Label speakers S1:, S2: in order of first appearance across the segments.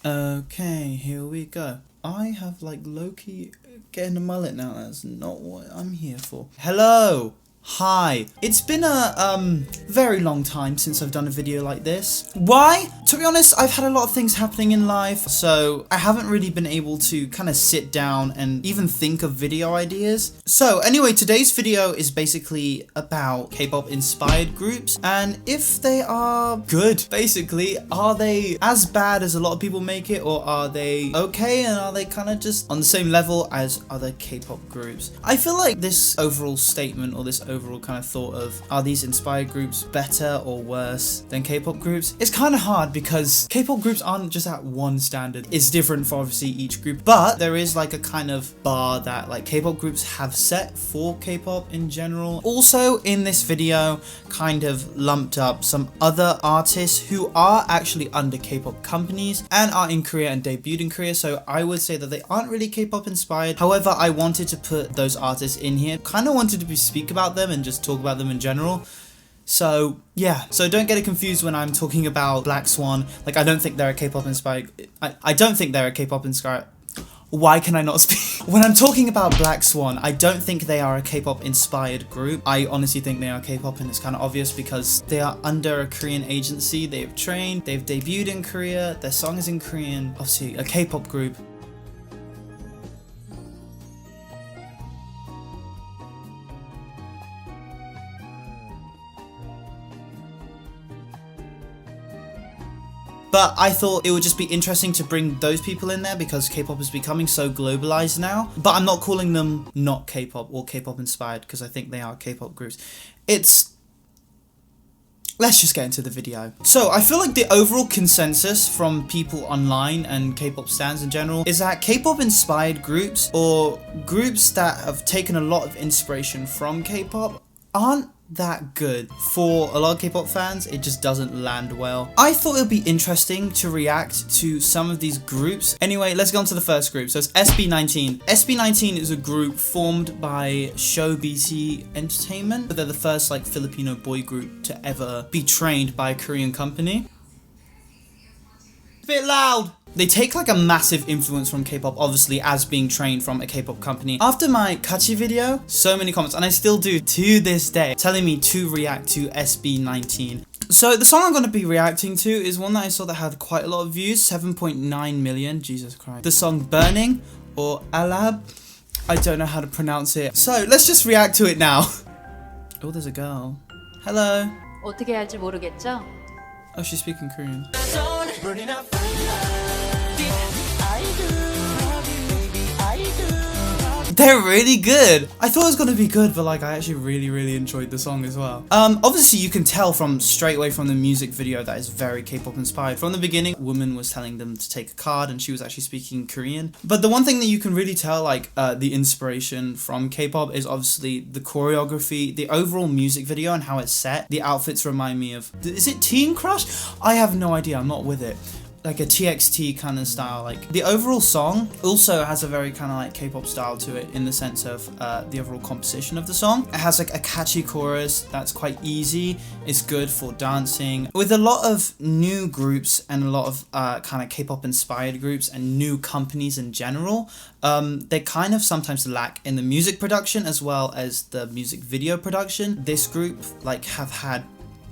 S1: Okay, here we go. I have like low-key getting a mullet now. That's not what I'm here for. Hello! Hi. It's been a very long time since I've done a video like this. Why? To be honest, I've had a lot of things happening in life, so I haven't really been able to kind of sit down and even think of video ideas. So anyway, today's video is basically about K-pop inspired groups and if they are good. Basically, are they as bad as a lot of people make it, or are they okay and are they kind of just on the same level as other K-pop groups? I feel like this overall statement, or this overall kind of thought of, are these inspired groups better or worse than K-pop groups? It's kind of hard because K-pop groups aren't just at one standard. It's different for obviously each group, but there is like a kind of bar that like K-pop groups have set for K-pop in general. Also in this video, kind of lumped up some other artists who are actually under K-pop companies and are in Korea and debuted in Korea, so I would say that they aren't really K-pop inspired. However, I wanted to put those artists in here, kind of wanted to speak about them and just talk about them in general. So yeah, so don't get it confused when I'm talking about Black Swan. Like, I don't think they're a K-pop inspired, I don't think they're a K-pop inspired. Why can I not speak? When I'm talking about Black Swan, I don't think they are a K-pop inspired group. I honestly think they are K-pop, and it's kind of obvious because they are under a Korean agency. They've trained, they've debuted in Korea, their song is in Korean, obviously a K-pop group. But I thought it would just be interesting to bring those people in there because K-pop is becoming so globalized now. But I'm not calling them not K-pop or K-pop inspired because I think they are K-pop groups. Let's just get into the video. So I feel like the overall consensus from people online and K-pop stans in general is that K-pop inspired groups, or groups that have taken a lot of inspiration from K-pop, aren't that good. For a lot of K-pop fans, it just doesn't land well. I thought it would be interesting to react to some of these groups. Anyway, let's go on to the first group. So it's SB19. SB19 is a group formed by Show BT Entertainment, but they're the first like Filipino boy group to ever be trained by a Korean company. Bit loud! They take like a massive influence from K-pop, obviously, as being trained from a K-pop company. After my Kaachi video, so many comments, and I still do to this day, telling me to react to SB19. So the song I'm going to be reacting to is one that I saw that had quite a lot of views, 7.9 million, Jesus Christ. The song Burning, or Alab, I don't know how to pronounce it. So let's just react to it now. Oh, there's a girl. Hello.
S2: 어떻게 할지 모르겠죠?
S1: Oh, she's speaking Korean. They're really good. I thought it was gonna be good, but like I actually really enjoyed the song as well. Obviously you can tell from straight away from the music video that it's very K-pop inspired. From the beginning, a woman was telling them to take a card and she was actually speaking Korean. But the one thing that you can really tell, like the inspiration from K-pop, is obviously the choreography, the overall music video and how it's set. The outfits remind me of, is it Teen Crush? I have no idea, I'm not with it. Like a TXT kind of style. Like the overall song also has a very kind of like K-pop style to it in the sense of the overall composition of the song. It has like a catchy chorus that's quite easy. It's good for dancing. With a lot of new groups and a lot of kind of K-pop inspired groups and new companies in general, they kind of sometimes lack in the music production as well as the music video production. This group like have had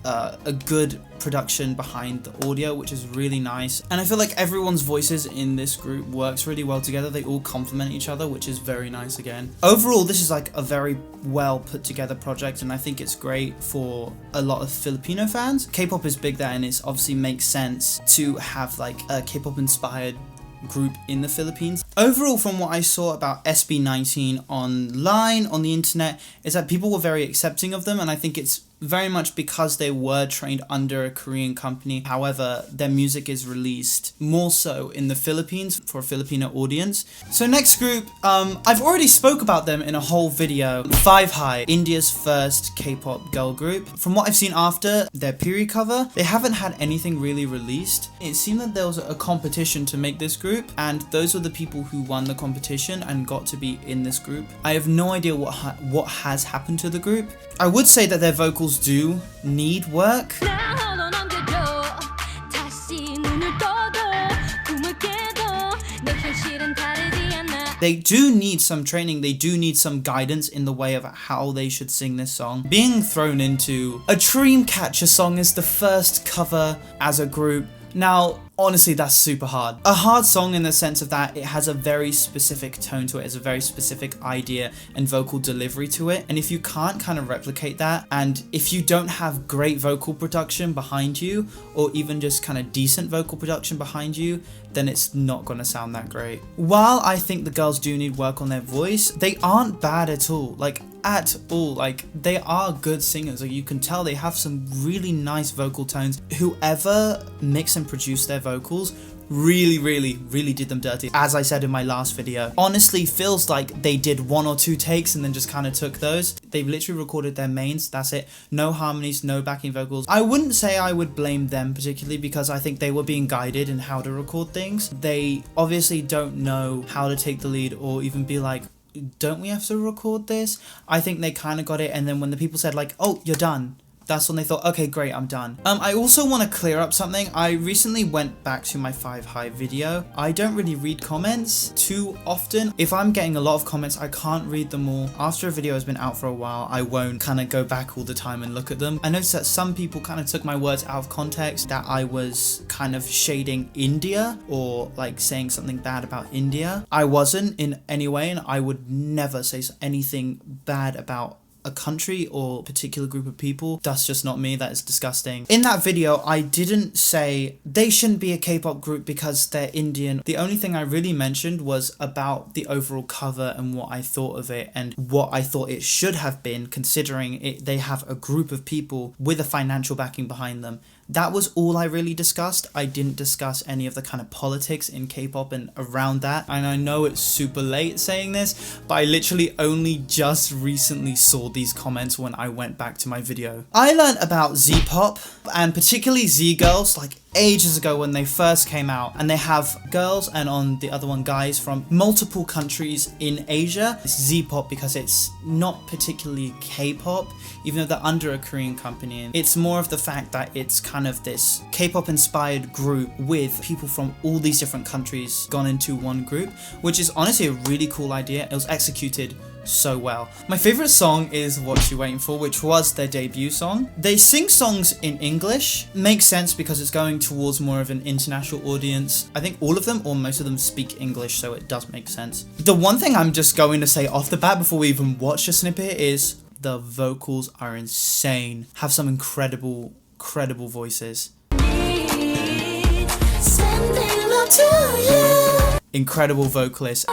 S1: a good production behind the audio, which is really nice, and I feel like everyone's voices in this group works really well together. They all complement each other, which is very nice again. Overall, this is like a very well put together project, and I think it's great for a lot of Filipino fans. K-pop is big there, and it obviously makes sense to have like a K-pop inspired group in the Philippines. Overall, from what I saw about SB19 online, on the internet, is that people were very accepting of them, and I think it's very much because they were trained under a Korean company. However, their music is released more so in the Philippines for a Filipino audience. So next group, I've already spoke about them in a whole video. Five High, India's first K-pop girl group. From what I've seen after their period cover, they haven't had anything really released. It seemed that there was a competition to make this group, and those were the people who won the competition and got to be in this group. I have no idea what has happened to the group. I would say that their vocals do need work. They do need some training, they do need some guidance in the way of how they should sing this song. Being thrown into a Dreamcatcher song is the first cover as a group. Now, honestly, that's super hard. A hard song in the sense of that it has a very specific tone to it, it's a very specific idea and vocal delivery to it. And if you can't kind of replicate that, and if you don't have great vocal production behind you, or even just kind of decent vocal production behind you, then it's not going to sound that great. While I think the girls do need work on their voice, they aren't bad at all. Like, at all. Like, they are good singers. Like, you can tell they have some really nice vocal tones. Whoever mixed and produced their vocals really did them dirty. As I said in my last video, honestly feels like they did 1 or 2 takes and then just kind of took those. They've literally recorded their mains, that's it. No harmonies, no backing vocals. I wouldn't say I would blame them particularly, because I think they were being guided in how to record things. They obviously don't know how to take the lead or even be like, don't we have to record this? I think they kind of got it, and then when the people said like, oh, you're done, that's when they thought, okay, great, I'm done. I also want to clear up something. I recently went back to my 5 High video. I don't really read comments too often. If I'm getting a lot of comments, I can't read them all. After a video has been out for a while, I won't kind of go back all the time and look at them. I noticed that some people kind of took my words out of context, that I was kind of shading India or like saying something bad about India. I wasn't in any way, and I would never say anything bad about a country or particular group of people. That's just not me. That is disgusting. In that video, I didn't say they shouldn't be a K-pop group because they're Indian. The only thing I really mentioned was about the overall cover and what I thought of it and what I thought it should have been, considering they have a group of people with a financial backing behind them. That was all I really discussed. I didn't discuss any of the kind of politics in K-pop and around that. And I know it's super late saying this, but I literally only just recently saw these comments when I went back to my video. I learned about Z-pop, and particularly ZGIRLS, like ages ago when they first came out, and they have girls and on the other one guys from multiple countries in Asia. It's Z-pop because it's not particularly K-pop, even though they're under a Korean company, and it's more of the fact that it's kind of this K-pop inspired group with people from all these different countries gone into one group, which is honestly a really cool idea. It was executed so well. My favorite song is What You Waiting For, which was their debut song. They sing songs in English. Makes sense because it's going towards more of an international audience. I think all of them or most of them speak English, so it does make sense. The one thing I'm just going to say off the bat before we even watch the snippet is the vocals are insane. Have some incredible voices. Incredible vocalists.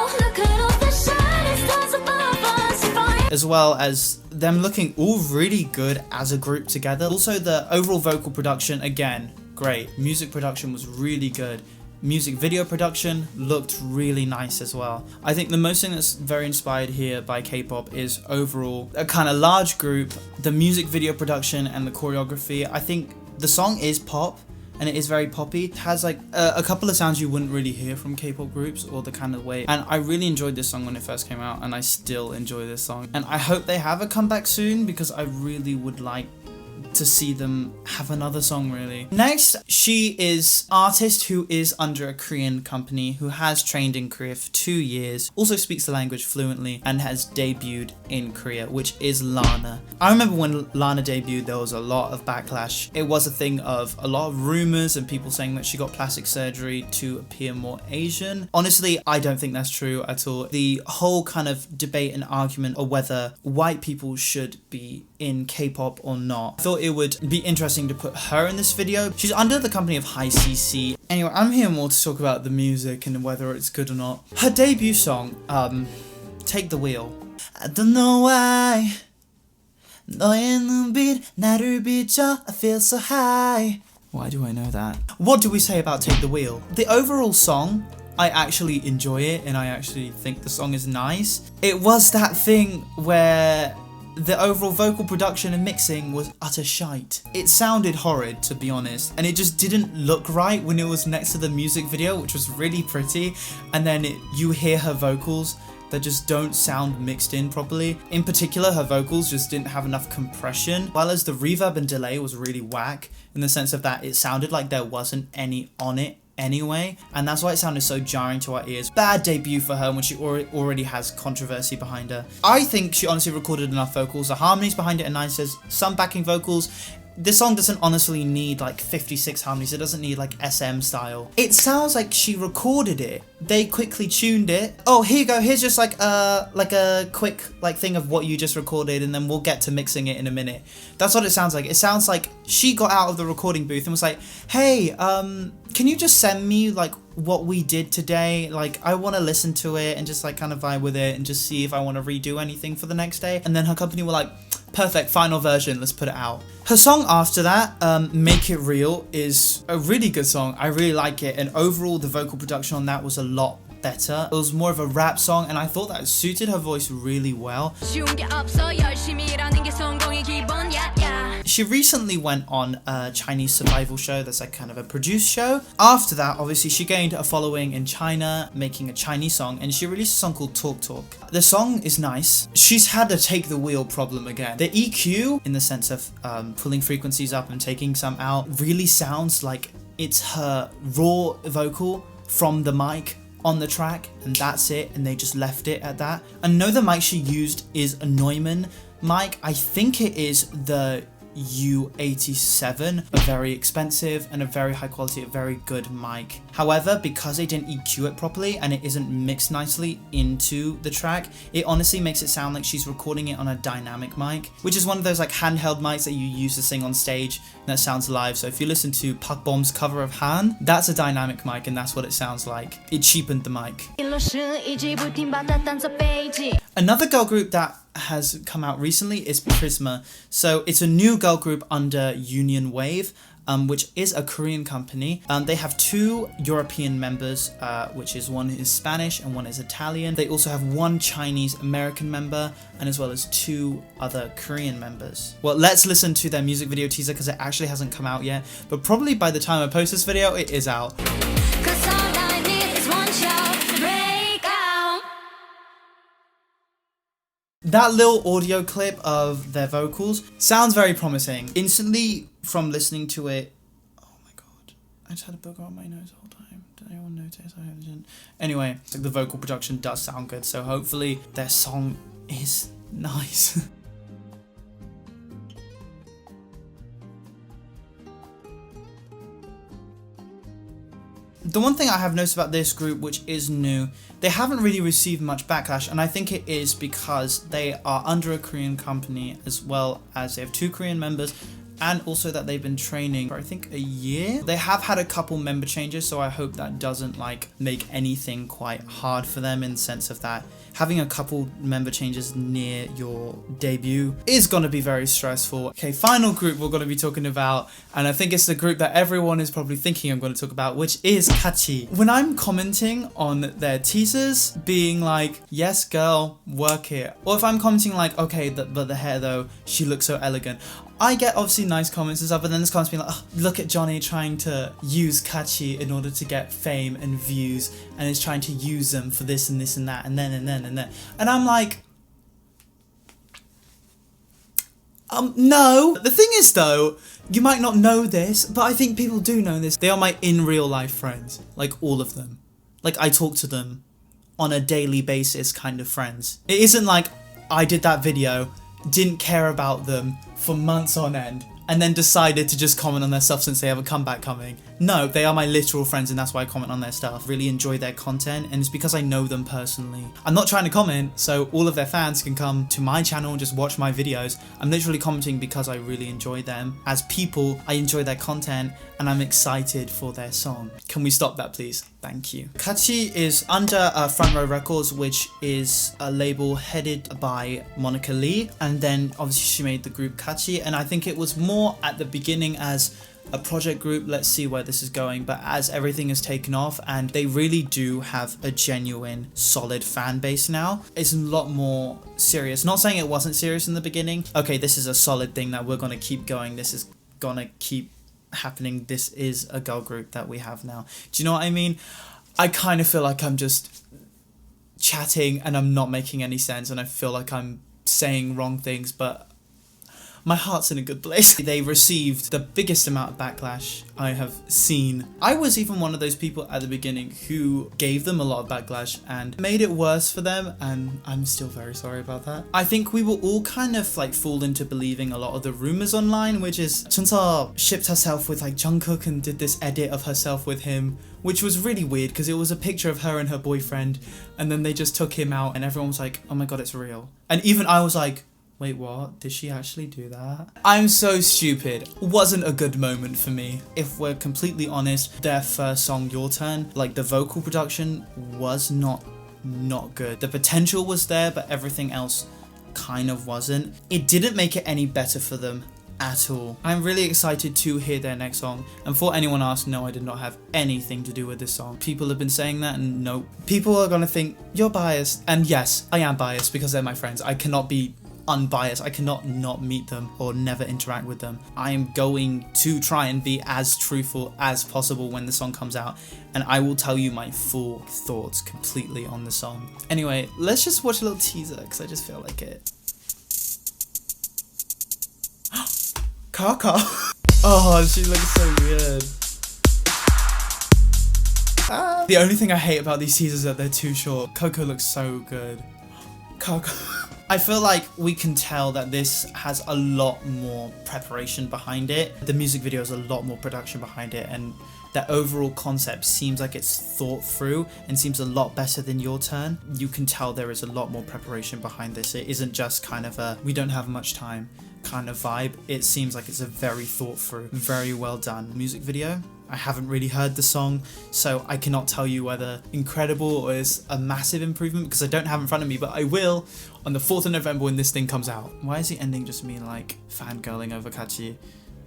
S1: As well as them looking all really good as a group together. Also, the overall vocal production, again, great. Music production was really good. Music video production looked really nice as well. I think the most thing that's very inspired here by K-pop is overall a kind of large group, the music video production and the choreography. I think the song is pop, and it is very poppy. It has like a couple of sounds you wouldn't really hear from K-pop groups, or the kind of way. And I really enjoyed this song when it first came out, and I still enjoy this song. And I hope they have a comeback soon, because I really would like to see them have another song, really. Next, she is an artist who is under a Korean company, who has trained in Korea for 2 years, also speaks the language fluently, and has debuted in Korea, which is LANA. I remember when LANA debuted, there was a lot of backlash. It was a thing of a lot of rumors and people saying that she got plastic surgery to appear more Asian. Honestly, I don't think that's true at all. The whole kind of debate and argument of whether white people should be in K-pop or not, I thought it would be interesting to put her in this video. She's under the company of High CC. Anyway, I'm here more to talk about the music and whether it's good or not. Her debut song, Take the Wheel. I don't know why 너의 눈빛 나를 비춰 I feel so high. Why do I know that? What do we say about Take the Wheel? The overall song, I actually enjoy it, and I actually think the song is nice. It was that thing where the overall vocal production and mixing was utter shite. It sounded horrid, to be honest, and it just didn't look right when it was next to the music video, which was really pretty, and then you hear her vocals that just don't sound mixed in properly. In particular, her vocals just didn't have enough compression, while as the reverb and delay was really whack, in the sense of that it sounded like there wasn't any on it anyway, and that's why it sounded so jarring to our ears. Bad debut for her when she already has controversy behind her. I think she honestly recorded enough vocals. The harmonies behind it are nice. There's some backing vocals. This song doesn't honestly need like 56 harmonies. It doesn't need like SM style. It sounds like she recorded it. They quickly tuned it. Oh, here you go. Here's just like a quick like thing of what you just recorded, and then we'll get to mixing it in a minute. That's what it sounds like. It sounds like she got out of the recording booth and was like, hey, can you just send me like what we did today? Like, I want to listen to it and just like kind of vibe with it and just see if I want to redo anything for the next day. And then her company were like, perfect, final version, let's put it out. Her song after that, Make It Real, is a really good song. I really like it, and overall the vocal production on that was a lot better. It was more of a rap song, and I thought that suited her voice really well. She recently went on a Chinese survival show that's like kind of a produced show. After that, obviously, she gained a following in China, making a Chinese song, and she released a song called Talk Talk. The song is nice. She's had a take the wheel problem again. The EQ, in the sense of pulling frequencies up and taking some out, really sounds like it's her raw vocal from the mic on the track, and that's it, and they just left it at that. I know the mic she used is a Neumann mic. I think it is the U87, a very expensive and a very high quality, a very good mic. However, because they didn't EQ it properly and it isn't mixed nicely into the track, it honestly makes it sound like she's recording it on a dynamic mic, which is one of those like handheld mics that you use to sing on stage that sounds live. So if you listen to Park Bom's cover of Han, that's a dynamic mic and that's what it sounds like. It cheapened the mic. Another girl group that has come out recently is PRISMA. So it's a new girl group under Unionwave, which is a Korean company. They have two European members, which is one is Spanish and one is Italian. They also have one Chinese American member, and as well as two other Korean members. Well, let's listen to their music video teaser because it actually hasn't come out yet, but probably by the time I post this video, it is out. That little audio clip of their vocals sounds very promising. Instantly, from listening to it, oh my god, I just had a booger on my nose the whole time. Did anyone notice? I didn't. Anyway, the vocal production does sound good, so hopefully their song is nice. The one thing I have noticed about this group, which is new, they haven't really received much backlash, and I think it is because they are under a Korean company, as well as they have two Korean members, and also that they've been training for I think a year. They have had a couple member changes, so I hope that doesn't like make anything quite hard for them, in the sense of that having a couple member changes near your debut is going to be very stressful. Okay, final group we're going to be talking about, and I think it's the group that everyone is probably thinking I'm going to talk about, which is Kaachi. When I'm commenting on their teasers being like, yes girl, work it, or if I'm commenting like, okay, but the hair though, she looks so elegant, I get obviously nice comments and stuff, but then there's comments being like, oh, look at Johnny trying to use Kaachi in order to get fame and views, and is trying to use them for this and this and that, and then. And I'm like, no. The thing is though, you might not know this, but I think people do know this. They are my in real life friends, like all of them. Like I talk to them on a daily basis kind of friends. It isn't like I did that video, didn't care about them for months on end, and then decided to just comment on their stuff since they have a comeback coming. No, they are my literal friends, and that's why I comment on their stuff. Really enjoy their content, and it's because I know them personally. I'm not trying to comment so all of their fans can come to my channel and just watch my videos. I'm literally commenting because I really enjoy them. As people, I enjoy their content, and I'm excited for their song. Can we stop that, please? Thank you. Kaachi is under Front Row Records, which is a label headed by Monica Lee, and then obviously she made the group Kaachi, and I think it was more at the beginning as a project group, let's see where this is going, but as everything has taken off and they really do have a genuine solid fan base now, it's a lot more serious. Not saying it wasn't serious in the beginning. Okay, this is a solid thing that we're gonna keep going, this is gonna keep happening, this is a girl group that we have now. Do you know what I mean? I kind of feel like I'm just chatting and I'm not making any sense, and I feel like I'm saying wrong things, but My heart's in a good place. They received the biggest amount of backlash I have seen. I was even one of those people at the beginning who gave them a lot of backlash and made it worse for them, and I'm still very sorry about that. I think we will all kind of like fall into believing a lot of the rumors online, which is Chunsa shipped herself with like Jungkook and did this edit of herself with him, which was really weird because it was a picture of her and her boyfriend, and then they just took him out and everyone was like, oh my god, it's real. And even I was like, wait, what? Did she actually do that? I'm so stupid. Wasn't a good moment for me. If we're completely honest, their first song, Your Turn, like the vocal production was not good. The potential was there, but everything else kind of wasn't. It didn't make it any better for them at all. I'm really excited to hear their next song, and for anyone asked, no, I did not have anything to do with this song. People have been saying that, and no. People are gonna think you're biased, and yes, I am biased because they're my friends. I cannot be unbiased. I cannot not meet them or never interact with them. I am going to try and be as truthful as possible when the song comes out, and I will tell you my full thoughts completely on the song. Anyway, let's just watch a little teaser because I just feel like it. Kaka. Oh, she looks so weird. The only thing I hate about these teasers is that they're too short. Coco looks so good. Kaka. I feel like we can tell that this has a lot more preparation behind it. The music video has a lot more production behind it, and the overall concept seems like it's thought through and seems a lot better than Your Turn. You can tell there is a lot more preparation behind this. It isn't just kind of a we don't have much time kind of vibe. It seems like it's a very thought through, very well done music video. I haven't really heard the song, so I cannot tell you whether incredible or is a massive improvement because I don't have it in front of me, but I will on the 4th of November when this thing comes out. Why is the ending just me like fangirling over Kaachi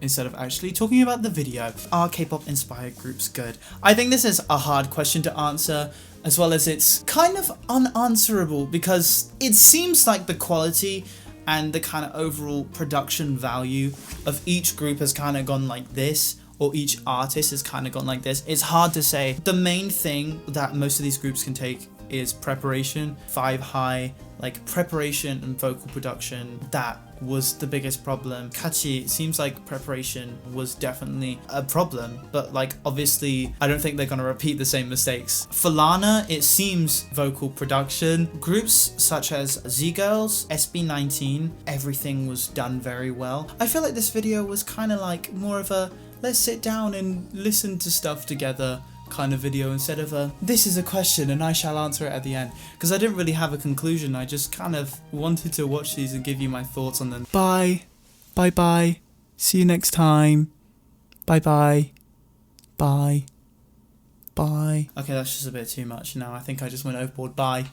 S1: instead of actually talking about the video? Are K-pop inspired groups good? I think this is a hard question to answer, as well as it's kind of unanswerable because it seems like the quality and the kind of overall production value of each group has kind of gone like this, or each artist has kind of gone like this. It's hard to say. The main thing that most of these groups can take is preparation. 5 High, like preparation and vocal production, that was the biggest problem. Kaachi, seems like preparation was definitely a problem, but like obviously I don't think they're gonna repeat the same mistakes. For LANA, it seems vocal production. Groups such as ZGIRLS, SB19, everything was done very well. I feel like this video was kind of like more of a let's sit down and listen to stuff together kind of video instead of a this is a question and I shall answer it at the end, because I didn't really have a conclusion. I just kind of wanted to watch these and give you my thoughts on them. Bye bye, see you next time, bye bye. Okay, that's just a bit too much now. I think I just went overboard. Bye.